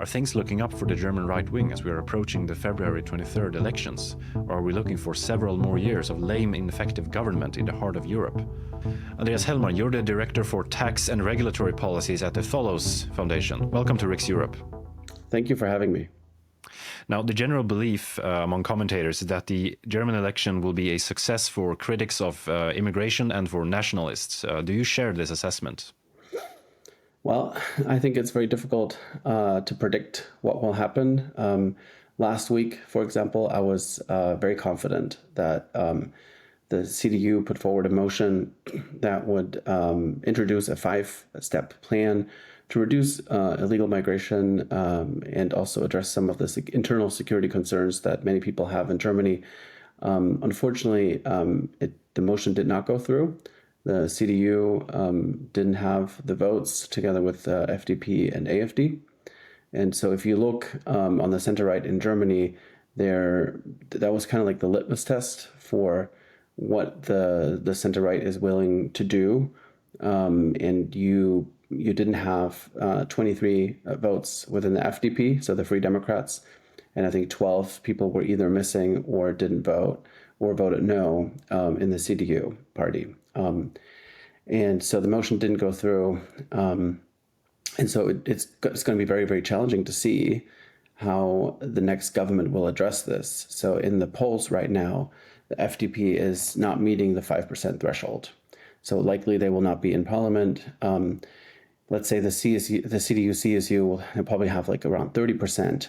Are things looking up for the German right wing as we are approaching the February 23rd elections? Or are we looking for several more years of lame, ineffective government in the heart of Europe? Andreas Hellmann, you're the Director for Tax and Regulatory Policies at the Tholos Foundation. Welcome to Riks Europe. Thank you for having me. Now, the general belief among commentators is that the German election will be a success for critics of immigration and for nationalists. Do you share this assessment? Well, I think it's very difficult to predict what will happen. Last week, for example, I was very confident that the CDU put forward a motion that would introduce a 5-step plan to reduce illegal migration and also address some of the internal security concerns that many people have in Germany. Unfortunately, the motion did not go through. The CDU didn't have the votes together with FDP and AfD. And so if you look on the center-right in Germany, that was kind of like the litmus test for what the center-right is willing to do. And you didn't have 23 votes within the FDP, so the Free Democrats, and I think 12 people were either missing or didn't vote or voted no in the CDU party. And so the motion didn't go through. And so it's going to be very, very challenging to see how the next government will address this. So in the polls right now, the FDP is not meeting the 5% threshold. So likely they will not be in parliament. Let's say the CDU-CSU will probably have like around 30%,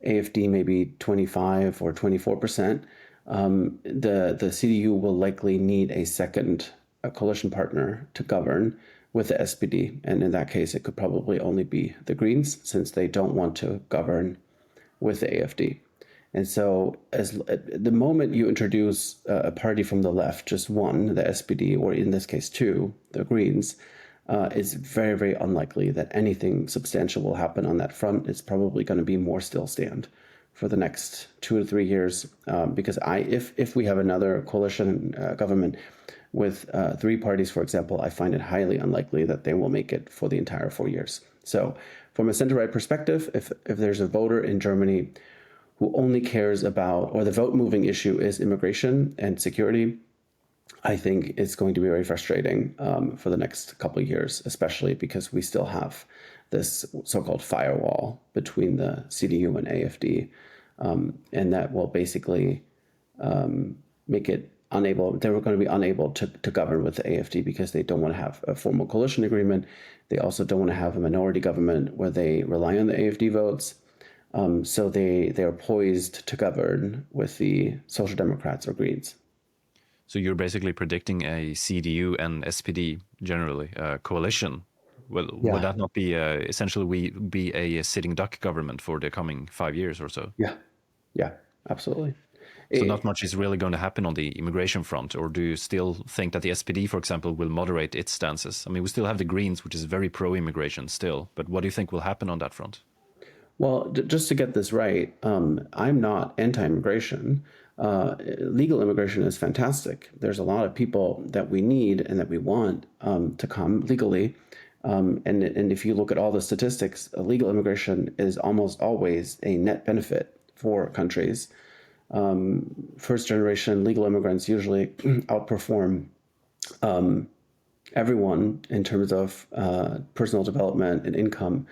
AfD maybe 25 or 24%. The CDU will likely need a second coalition partner to govern with the SPD. And in that case, it could probably only be the Greens, since they don't want to govern with the AfD. And so the moment you introduce a party from the left, just one, the SPD, or in this case two, the Greens, it's very, very unlikely that anything substantial will happen on that front. It's probably going to be more still stand for the next 2 to 3 years, because if we have another coalition government with 3 parties, for example, I find it highly unlikely that they will make it for the entire 4 years. So from a center-right perspective, if there's a voter in Germany who only cares about, or the vote-moving issue is immigration and security, I think it's going to be very frustrating for the next couple of years, especially because we still have this so-called firewall between the CDU and AfD, and that will basically make it unable. They were going to be unable to govern with the AfD because they don't want to have a formal coalition agreement. They also don't want to have a minority government where they rely on the AfD votes. So they are poised to govern with the Social Democrats or Greens. So you're basically predicting a CDU and SPD generally coalition. Well, Yeah. Would that not be essentially be a sitting duck government for the coming 5 years or so? Yeah, absolutely. So not much is really going to happen on the immigration front, or do you still think that the SPD, for example, will moderate its stances? I mean, we still have the Greens, which is very pro-immigration still, but what do you think will happen on that front? Well, just to get this right, I'm not anti-immigration. Legal immigration is fantastic. There's a lot of people that we need and that we want to come legally. And if you look at all the statistics, legal immigration is almost always a net benefit for countries. First-generation legal immigrants usually outperform everyone in terms of personal development and income.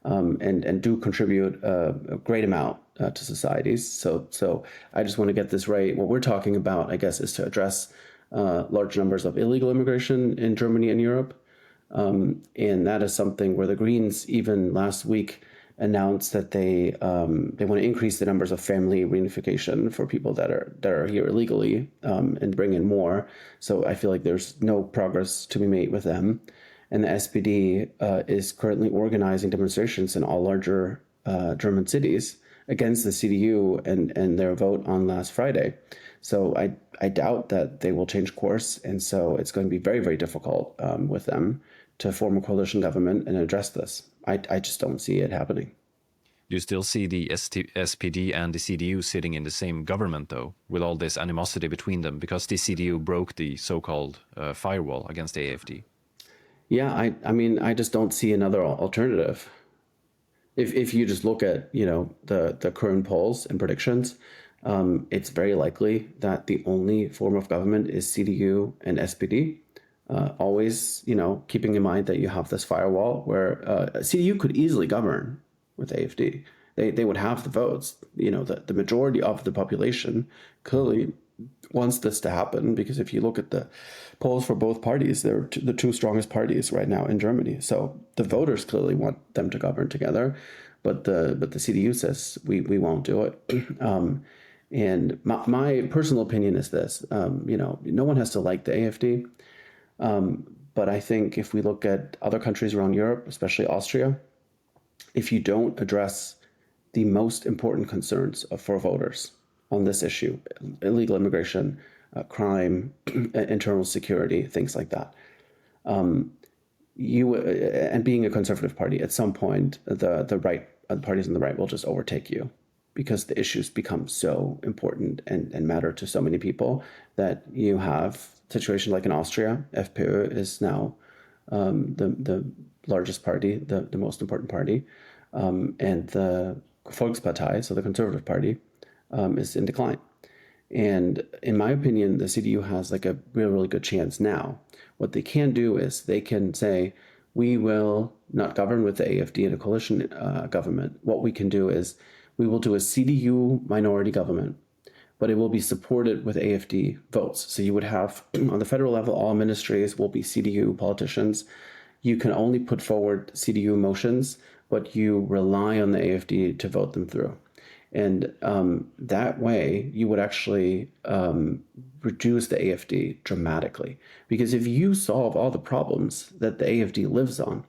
And do contribute a great amount to societies. So I just want to get this right. What we're talking about, I guess, is to address large numbers of illegal immigration in Germany and Europe. And that is something where the Greens, even last week, announced that they want to increase the numbers of family reunification for people that are here illegally and bring in more. So I feel like there's no progress to be made with them. And the SPD is currently organizing demonstrations in all larger German cities against the CDU and their vote on last Friday. So I doubt that they will change course. And so it's going to be very, very difficult with them to form a coalition government and address this. I just don't see it happening. Do you still see the SPD and the CDU sitting in the same government, though, with all this animosity between them, because the CDU broke the so-called firewall against the AfD? Yeah, I mean, I just don't see another alternative. If you just look at the current polls and predictions, it's very likely that the only form of government is CDU and SPD. Always, keeping in mind that you have this firewall where CDU could easily govern with AfD. They would have the votes. The majority of the population clearly wants this to happen, because if you look at the polls for both parties, they're the two strongest parties right now in Germany. So the voters clearly want them to govern together, but the CDU says we won't do it. And my personal opinion is this: no one has to like the AfD, but I think if we look at other countries around Europe, especially Austria, if you don't address the most important concerns for voters on this issue, illegal immigration, crime, internal security, things like that, and being a conservative party, at some point, the parties on the right will just overtake you, because the issues become so important and matter to so many people that you have a situation like in Austria. FPÖ is now the largest party, the most important party, and the Volkspartei, so the Conservative Party, is in decline. And in my opinion, the CDU has like a really good chance now. What they can do is they can say, we will not govern with the AfD in a coalition government. What we can do is we will do a CDU minority government, but it will be supported with AfD votes. So you would have, on the federal level, all ministries will be CDU politicians. You can only put forward CDU motions, but you rely on the AfD to vote them through. And that way, you would actually reduce the AfD dramatically. Because if you solve all the problems that the AfD lives on,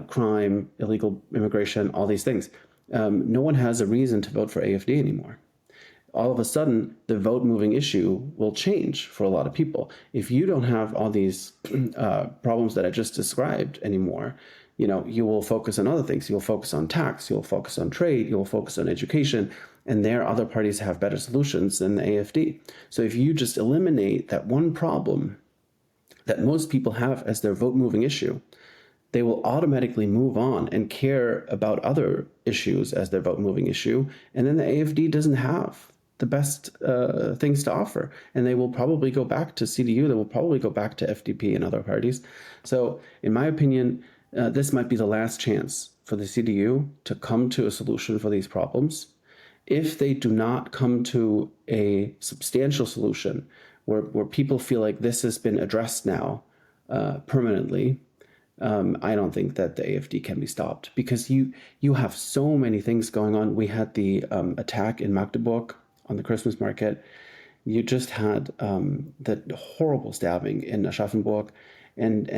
crime, illegal immigration, all these things, no one has a reason to vote for AfD anymore. All of a sudden, the vote moving issue will change for a lot of people. If you don't have all these problems that I just described anymore, you will focus on other things. You'll focus on tax, you'll focus on trade, you'll focus on education, and there other parties have better solutions than the AfD. So if you just eliminate that one problem that most people have as their vote moving issue, they will automatically move on and care about other issues as their vote moving issue. And then the AfD doesn't have the best things to offer. And they will probably go back to CDU. They will probably go back to FDP and other parties. So in my opinion, this might be the last chance for the CDU to come to a solution for these problems. If they do not come to a substantial solution where people feel like this has been addressed now permanently, I don't think that the AfD can be stopped, because you have so many things going on. We had the attack in Magdeburg on the Christmas market. You just had the horrible stabbing in Aschaffenburg, and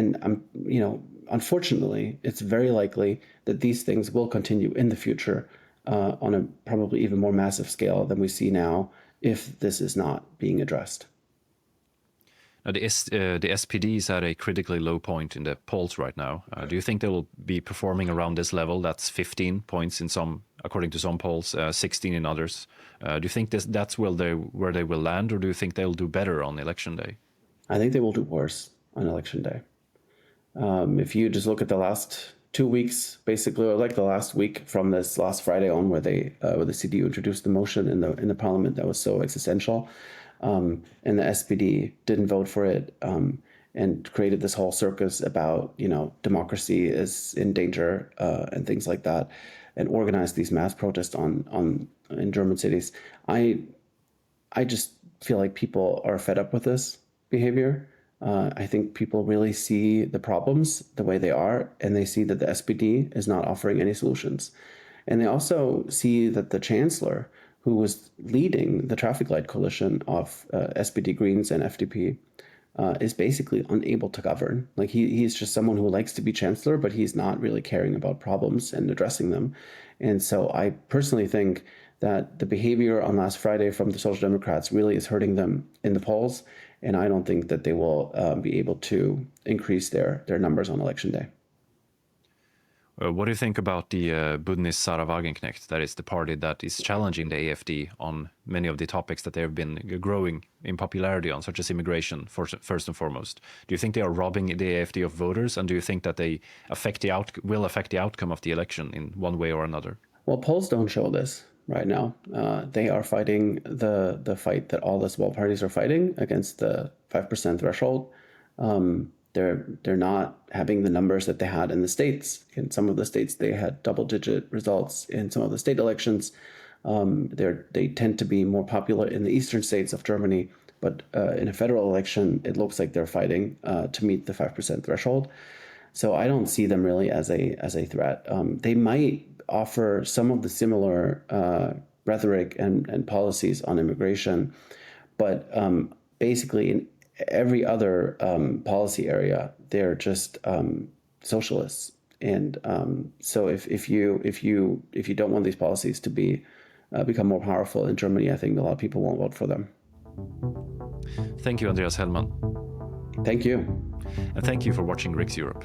unfortunately, it's very likely that these things will continue in the future on a probably even more massive scale than we see now, if this is not being addressed. Now, the SPD is at a critically low point in the polls right now. Do you think they will be performing around this level? That's 15 points in some, according to some polls, 16 in others. Do you think that's where they will land, or do you think they'll do better on election day? I think they will do worse on election day. If you just look at the last 2 weeks, basically, or like the last week from this last Friday on, where the CDU introduced the motion in the parliament that was so existential. And the SPD didn't vote for it, and created this whole circus about, democracy is in danger and things like that, and organized these mass protests in German cities. I just feel like people are fed up with this behavior. I think people really see the problems the way they are, and they see that the SPD is not offering any solutions. And they also see that the chancellor, who was leading the traffic light coalition of SPD, Greens, and FDP, is basically unable to govern. Like he's just someone who likes to be chancellor, but he's not really caring about problems and addressing them. And so I personally think that the behavior on last Friday from the Social Democrats really is hurting them in the polls, and I don't think that they will be able to increase their numbers on election day. What do you think about the Bündnis Sarah Wagenknecht? That is the party that is challenging the AfD on many of the topics that they've been growing in popularity on, such as immigration, first and foremost. Do you think they are robbing the AfD of voters, and do you think that they will affect the outcome of the election in one way or another? Well, polls don't show this right now. They are fighting the fight that all the small parties are fighting against the 5% threshold. They're not having the numbers that they had in the states. In some of the states, they had double-digit results in some of the state elections. They tend to be more popular in the eastern states of Germany, but in a federal election, it looks like they're fighting to meet the 5% threshold. So I don't see them really as a threat. They might offer some of the similar rhetoric and policies on immigration, but basically in every other policy area, they're just socialists. And so if you don't want these policies to become more powerful in Germany, I think a lot of people won't vote for them. Thank you, Andreas Hellmann. Thank you. And thank you for watching Riks Europe.